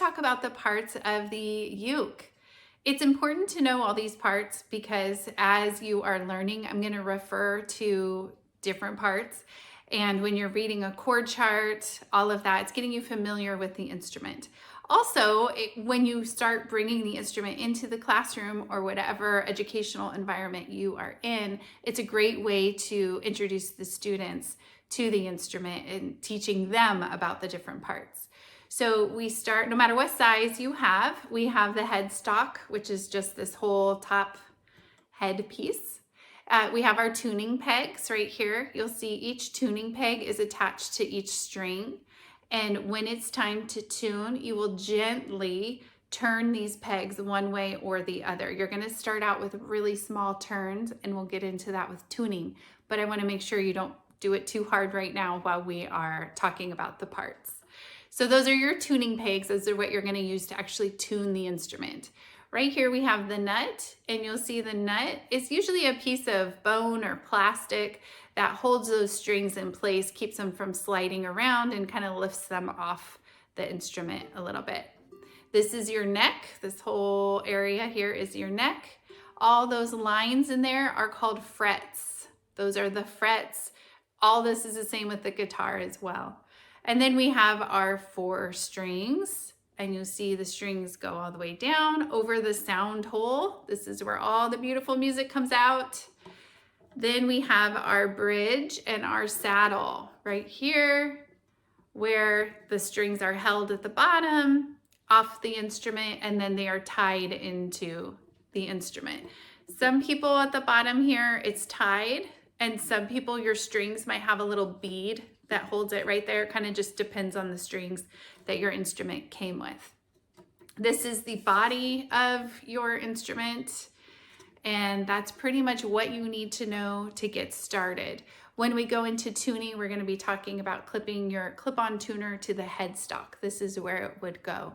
talk about the parts of the uke. It's important to know all these parts because as you are learning, I'm going to refer to different parts. And when you're reading a chord chart, all of that, it's getting you familiar with the instrument. Also, when you start bringing the instrument into the classroom or whatever educational environment you are in, it's a great way to introduce the students to the instrument and teaching them about the different parts. So we start, no matter what size you have, we have the headstock, which is just this whole top head piece. We have our tuning pegs right here. You'll see each tuning peg is attached to each string. And when it's time to tune, you will gently turn these pegs one way or the other. You're going to start out with really small turns, and we'll get into that with tuning. But I want to make sure you don't do it too hard right now while we are talking about the parts. So those are your tuning pegs. Those are what you're going to use to actually tune the instrument. Right here we have the nut, and you'll see the nut is usually a piece of bone or plastic that holds those strings in place, keeps them from sliding around, and kind of lifts them off the instrument a little bit. This is your neck. This whole area here is your neck. All those lines in there are called frets. Those are the frets. All this is the same with the guitar as well. And then we have our 4 strings, and you'll see the strings go all the way down over the sound hole. This is where all the beautiful music comes out. Then we have our bridge and our saddle right here, where the strings are held at the bottom off the instrument, and then they are tied into the instrument. Some people at the bottom here, it's tied, and some people, your strings might have a little bead that holds it right there. It kind of just depends on the strings that your instrument came with. This is the body of your instrument, and that's pretty much what you need to know to get started. When we go into tuning, we're going to be talking about clipping your clip-on tuner to the headstock. This is where it would go.